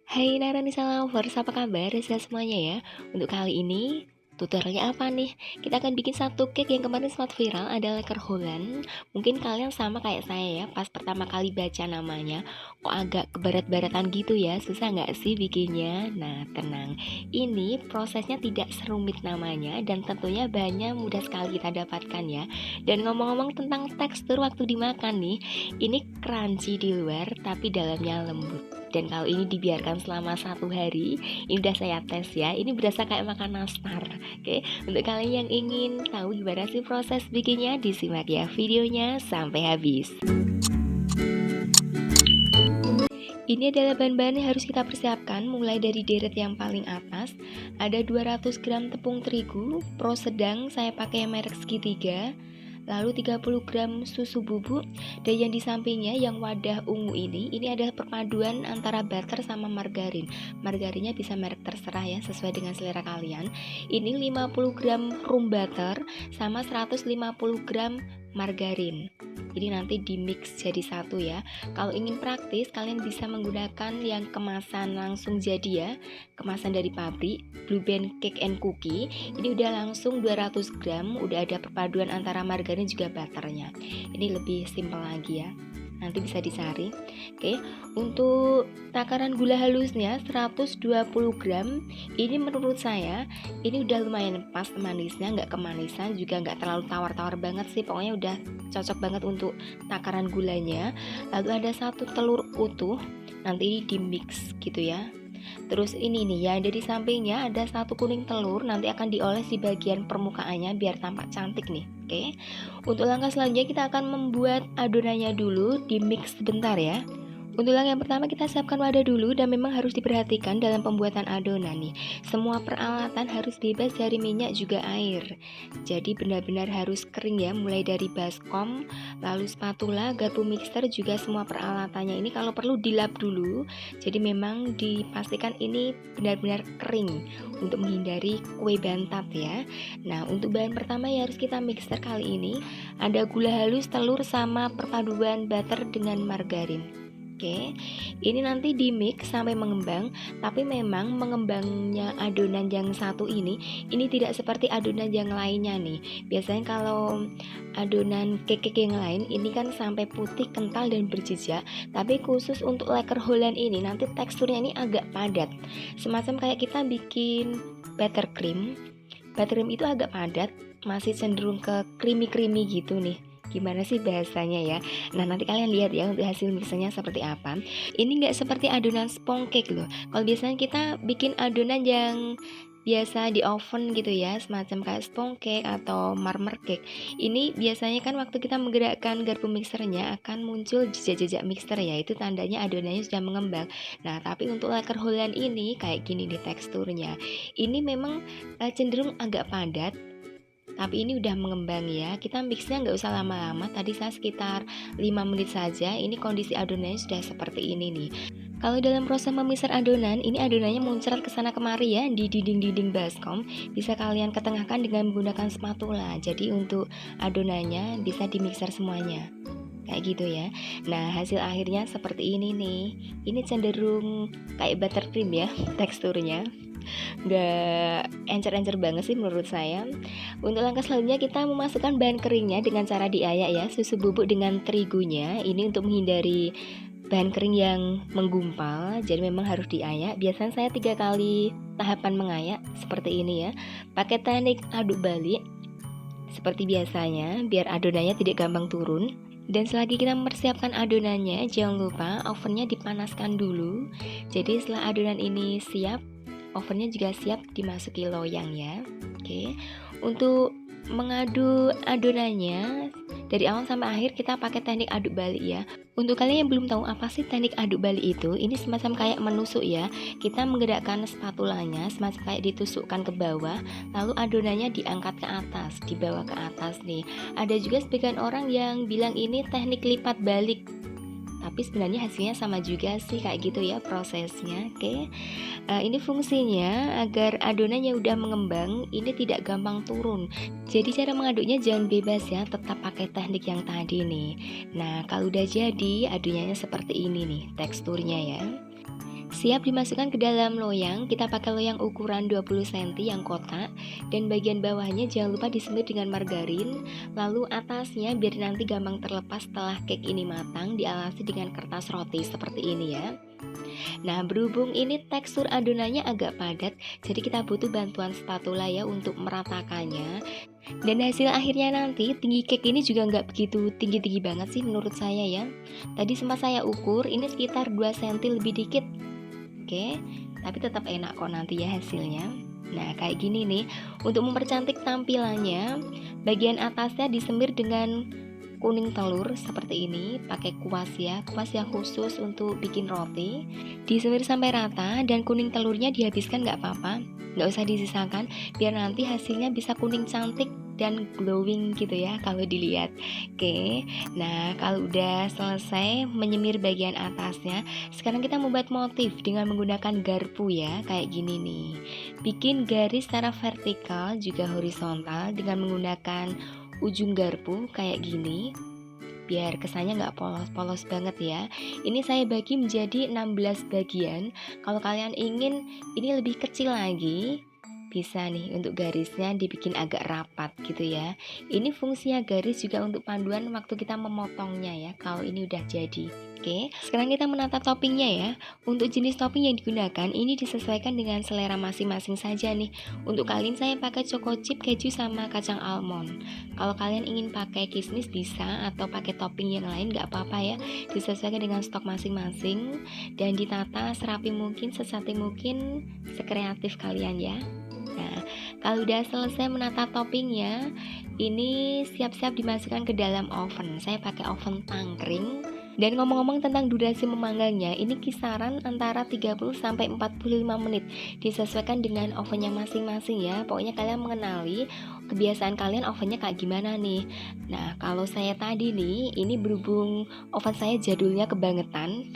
Hai Naranisa Lovers, apa kabar? Sehat semuanya ya. Untuk kali ini, tutorialnya apa nih? Kita akan bikin satu cake yang kemarin sempat viral, ada Lekker Holland. Mungkin kalian sama kayak saya ya, pas pertama kali baca namanya, kok agak kebarat-baratan gitu ya, susah nggak sih bikinnya? Nah, tenang, ini prosesnya tidak serumit namanya, dan tentunya bahannya mudah sekali kita dapatkan ya. Dan ngomong-ngomong tentang tekstur waktu dimakan nih, ini crunchy di luar, tapi dalamnya lembut. Dan kalau ini dibiarkan selama 1 hari, ini udah saya tes ya, ini berasa kayak makan nastar. Oke, untuk kalian yang ingin tahu gimana sih proses bikinnya, disimak ya videonya sampai habis. Ini adalah bahan-bahan yang harus kita persiapkan, mulai dari deret yang paling atas. Ada 200 gram tepung terigu, pro sedang, saya pakai merek segitiga. Lalu 30 gram susu bubuk, dan yang di sampingnya yang wadah ungu ini adalah perpaduan antara butter sama margarin. Margarinnya bisa merek terserah ya, sesuai dengan selera kalian. Ini 50 gram room butter sama 150 gram margarin. Jadi nanti di mix jadi satu ya. Kalau ingin praktis, kalian bisa menggunakan yang kemasan langsung jadi ya, kemasan dari pabrik, Blue Band Cake and Cookie. Ini udah langsung 200 gram, udah ada perpaduan antara margarin juga butternya. Ini lebih simple lagi ya, nanti bisa dicari. Oke, untuk takaran gula halusnya 120 gram. Ini menurut saya ini udah lumayan pas manisnya, nggak kemanisan juga nggak terlalu tawar-tawar banget sih. Pokoknya udah cocok banget untuk takaran gulanya. Lalu ada 1 telur utuh, nanti di mix gitu ya. Terus ini nih ya, ada di sampingnya ada 1 kuning telur, nanti akan dioles di bagian permukaannya biar tampak cantik nih. Oke. Untuk langkah selanjutnya kita akan membuat adonannya dulu, di mix sebentar ya. Untuk langkah yang pertama kita siapkan wadah dulu, dan memang harus diperhatikan dalam pembuatan adonan nih. Semua peralatan harus bebas dari minyak juga air. Jadi benar-benar harus kering ya, mulai dari baskom, lalu spatula, garpu mixer, juga semua peralatannya ini kalau perlu dilap dulu. Jadi memang dipastikan ini benar-benar kering untuk menghindari kue bantat ya. Nah, untuk bahan pertama yang harus kita mixer kali ini ada gula halus, telur, sama perpaduan butter dengan margarin. Oke, ini nanti di mix sampai mengembang, tapi memang mengembangnya adonan yang satu ini tidak seperti adonan yang lainnya nih. Biasanya kalau adonan cake yang lain ini kan sampai putih, kental, dan berjejak, tapi khusus untuk Lekker Holland ini nanti teksturnya ini agak padat, semacam kayak kita bikin buttercream. Buttercream itu agak padat, masih cenderung ke creamy gitu nih. Gimana sih bahasanya ya? Nah, nanti kalian lihat ya untuk hasil mixernya seperti apa. Ini nggak seperti adonan sponge cake loh. Kalau biasanya kita bikin adonan yang biasa di oven gitu ya, semacam kayak sponge cake atau marmer cake. Ini biasanya kan waktu kita menggerakkan garpu mixernya akan muncul jejak-jejak mixer ya, itu tandanya adonannya sudah mengembang. Nah, tapi untuk Lekker Holland ini kayak gini di teksturnya. Ini memang cenderung agak padat, tapi ini udah mengembang ya. Kita mixnya nggak usah lama-lama, tadi saya sekitar 5 menit saja. Ini kondisi adonannya sudah seperti ini nih. Kalau dalam proses memisar adonan, ini adonannya muncrat ke sana kemari ya di dinding-dinding baskom. Bisa kalian ketengahkan dengan menggunakan spatula. Jadi untuk adonannya bisa dimixer semuanya, kayak gitu ya. Nah, hasil akhirnya seperti ini nih. Ini cenderung kayak buttercream ya teksturnya, nggak encer-encer banget sih menurut saya. Untuk langkah selanjutnya kita memasukkan bahan keringnya dengan cara diayak ya, susu bubuk dengan terigunya. Ini untuk menghindari bahan kering yang menggumpal, jadi memang harus diayak. Biasanya saya 3 kali tahapan mengayak seperti ini ya. Pakai teknik aduk balik seperti biasanya biar adonannya tidak gampang turun. Dan selagi kita mempersiapkan adonannya, jangan lupa ovennya dipanaskan dulu. Jadi setelah adonan ini siap, ovennya juga siap dimasuki loyang ya. Oke. Untuk mengaduk adonannya dari awal sampai akhir kita pakai teknik aduk balik ya. Untuk kalian yang belum tahu apa sih teknik aduk balik itu, ini semacam kayak menusuk ya. Kita menggerakkan spatulanya semacam kayak ditusukkan ke bawah, lalu adonannya diangkat ke atas, dibawa ke atas nih. Ada juga sebagian orang yang bilang ini teknik lipat balik, tapi sebenarnya hasilnya sama juga sih, kayak gitu ya prosesnya. Oke. Ini fungsinya agar adonannya udah mengembang ini tidak gampang turun. Jadi cara mengaduknya jangan bebas ya, tetap pakai teknik yang tadi nih. Nah, kalau udah jadi adonannya seperti ini nih teksturnya ya. Siap dimasukkan ke dalam loyang, kita pakai loyang ukuran 20 cm yang kotak. Dan bagian bawahnya jangan lupa disemir dengan margarin. Lalu atasnya biar nanti gampang terlepas setelah cake ini matang, dialasi dengan kertas roti seperti ini ya. Nah, berhubung ini tekstur adonannya agak padat, jadi kita butuh bantuan spatula ya untuk meratakannya. Dan hasil akhirnya nanti, tinggi cake ini juga nggak begitu tinggi-tinggi banget sih menurut saya ya. Tadi sempat saya ukur, ini sekitar 2 cm lebih dikit. Oke, tapi tetap enak kok nanti ya hasilnya. Nah, kayak gini nih. Untuk mempercantik tampilannya, bagian atasnya disemir dengan kuning telur seperti ini, pakai kuas ya, kuas yang khusus untuk bikin roti. Disemir sampai rata dan kuning telurnya dihabiskan nggak apa-apa, nggak usah disisakan, biar nanti hasilnya bisa kuning cantik dan glowing gitu ya kalau dilihat. Oke, nah kalau udah selesai menyemir bagian atasnya, sekarang kita membuat motif dengan menggunakan garpu ya, kayak gini nih. Bikin garis secara vertikal juga horizontal dengan menggunakan ujung garpu kayak gini, biar kesannya nggak polos-polos banget ya. Ini saya bagi menjadi 16 bagian. Kalau kalian ingin ini lebih kecil lagi, bisa nih untuk garisnya dibikin agak rapat gitu ya. Ini fungsinya garis juga untuk panduan waktu kita memotongnya ya, kalau ini udah jadi. Oke, sekarang kita menata toppingnya ya. Untuk jenis topping yang digunakan ini disesuaikan dengan selera masing-masing saja nih. Untuk kalian saya pakai choco chip, keju sama kacang almond. Kalau kalian ingin pakai kismis bisa, atau pakai topping yang lain gak apa-apa ya. Disesuaikan dengan stok masing-masing dan ditata serapi mungkin, secantik mungkin, sekreatif kalian ya. Nah, kalau udah selesai menata toppingnya, ini siap-siap dimasukkan ke dalam oven. Saya pakai oven tangkring. Dan ngomong-ngomong tentang durasi memanggangnya, ini kisaran antara 30 sampai 45 menit. Disesuaikan dengan ovennya masing-masing ya. Pokoknya kalian mengenali kebiasaan kalian ovennya kayak gimana nih. Nah, kalau saya tadi nih, ini berhubung oven saya jadulnya kebangetan,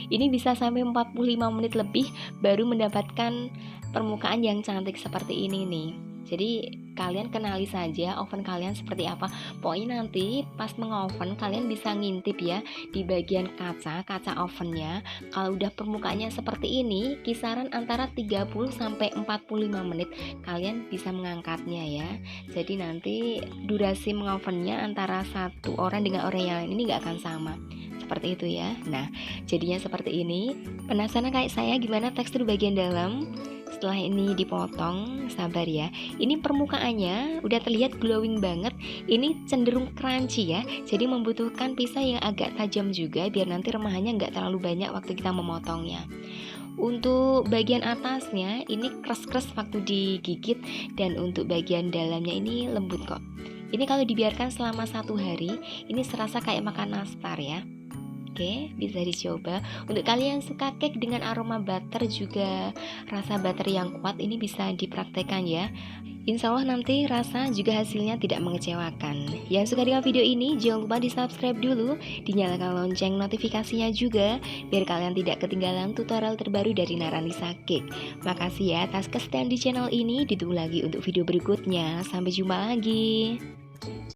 ini bisa sampai 45 menit lebih baru mendapatkan permukaan yang cantik seperti ini nih. Jadi kalian kenali saja oven kalian seperti apa. Pokoknya nanti pas mengoven kalian bisa ngintip ya di bagian kaca ovennya. Kalau udah permukaannya seperti ini, kisaran antara 30 sampai 45 menit kalian bisa mengangkatnya ya. Jadi nanti durasi mengovennya antara satu orang dengan orang yang lain ini gak akan sama. Seperti itu ya. Nah, jadinya seperti ini. Penasaran kayak saya gimana tekstur bagian dalam? Setelah ini dipotong, sabar ya. Ini permukaannya udah terlihat glowing banget. Ini cenderung crunchy ya. Jadi membutuhkan pisau yang agak tajam juga biar nanti remahannya nggak terlalu banyak waktu kita memotongnya. Untuk bagian atasnya ini kres-kres waktu digigit, dan untuk bagian dalamnya ini lembut kok. Ini kalau dibiarkan selama 1 hari, ini serasa kayak makan nastar ya. Oke, bisa dicoba. Untuk kalian yang suka cake dengan aroma butter juga rasa butter yang kuat, ini bisa dipraktekkan ya. Insya Allah nanti rasa juga hasilnya tidak mengecewakan. Yang suka dengan video ini jangan lupa di subscribe dulu, dinyalakan lonceng notifikasinya juga, biar kalian tidak ketinggalan tutorial terbaru dari Naranisa Cake. Makasih ya atas kesetiaan di channel ini, ditunggu lagi untuk video berikutnya. Sampai jumpa lagi.